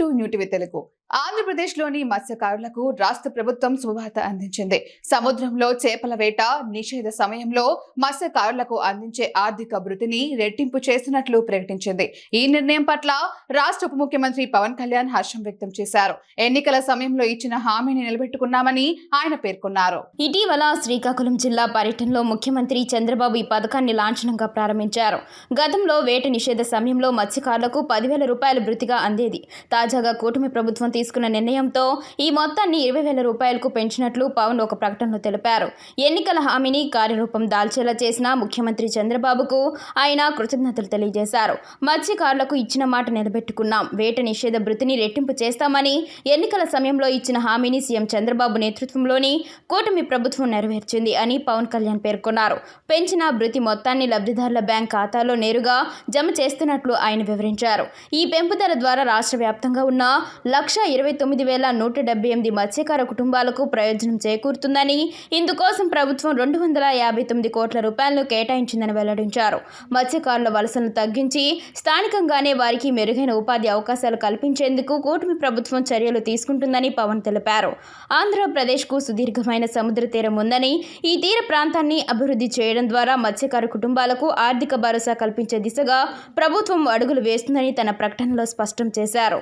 To New TV Telugu. ఆంధ్రప్రదేశ్లోని మత్స్యకారులకు రాష్ట్ర ప్రభుత్వం శుభవార్త అందించింది. సముద్రంలో చేపల వేట నిషేధ సమయంలో మత్స్యకారులకు అందించే ఆర్థిక భృతిని రెట్టింపు చేసినట్లు ప్రకటించింది. ఈ నిర్ణయం పట్ల రాష్ట్ర ఉప ముఖ్యమంత్రి పవన్ కళ్యాణ్ హర్షం వ్యక్తం చేశారు. ఎన్నికల సమయంలో ఇచ్చిన హామీని నిలబెట్టుకున్నామని ఆయన పేర్కొన్నారు. ఇటీవల శ్రీకాకుళం జిల్లా పర్యటనలో ముఖ్యమంత్రి చంద్రబాబు ఈ పథకాన్ని లాంఛనంగా ప్రారంభించారు. గతంలో వేట నిషేధ సమయంలో మత్స్యకారులకు 10,000 రూపాయలు భృతిగా అందేది. తాజాగా కూటమి ప్రభుత్వం తీసుకున్న నిర్ణయంతో ఈ మొత్తాన్ని 20,000 రూపాయలకు పెంచినట్లు పవన్ ఒక ప్రకటనలో తెలిపారు. ఎన్నికల హామీని కార్యరూపం దాల్చేలా చేసిన ముఖ్యమంత్రి చంద్రబాబుకు ఆయన కృతజ్ఞతలు తెలియజేశారు. మత్స్యకారులకు ఇచ్చిన మాట నిలబెట్టుకున్నాం, వేట నిషేధ భృతిని రెట్టింపు చేస్తామని ఎన్నికల సమయంలో ఇచ్చిన హామీని సీఎం చంద్రబాబు నేతృత్వంలోని కూటమి ప్రభుత్వం నెరవేర్చింది అని పవన్ కళ్యాణ్ పేర్కొన్నారు. పెంచిన భృతి మొత్తాన్ని లబ్ధిదారుల బ్యాంక్ ఖాతాలో నేరుగా జమ చేస్తున్నట్లు ఆయన వివరించారు. ఈ పెంపుదల ద్వారా రాష్ట్ర వ్యాప్తంగా ఉన్న 129,178 మత్స్యకార కుటుంబాలకు ప్రయోజనం చేకూరుతుందని, ఇందుకోసం ప్రభుత్వం 259 కోట్ల రూపాయలను కేటాయించిందని వెల్లడించారు. మత్స్యకారుల వలసలను తగ్గించి స్థానికంగానే వారికి మెరుగైన ఉపాధి అవకాశాలు కల్పించేందుకు కూటమి ప్రభుత్వం చర్యలు తీసుకుంటుందని పవన్ తెలిపారు. ఆంధ్రప్రదేశ్కు సుదీర్ఘమైన సముద్ర తీరం ఉందని, ఈ తీర ప్రాంతాన్ని అభివృద్ధి చేయడం ద్వారా మత్స్యకార కుటుంబాలకు ఆర్థిక భరోసా కల్పించే దిశగా ప్రభుత్వం అడుగులు వేస్తుందని తన ప్రకటనలో స్పష్టం చేశారు.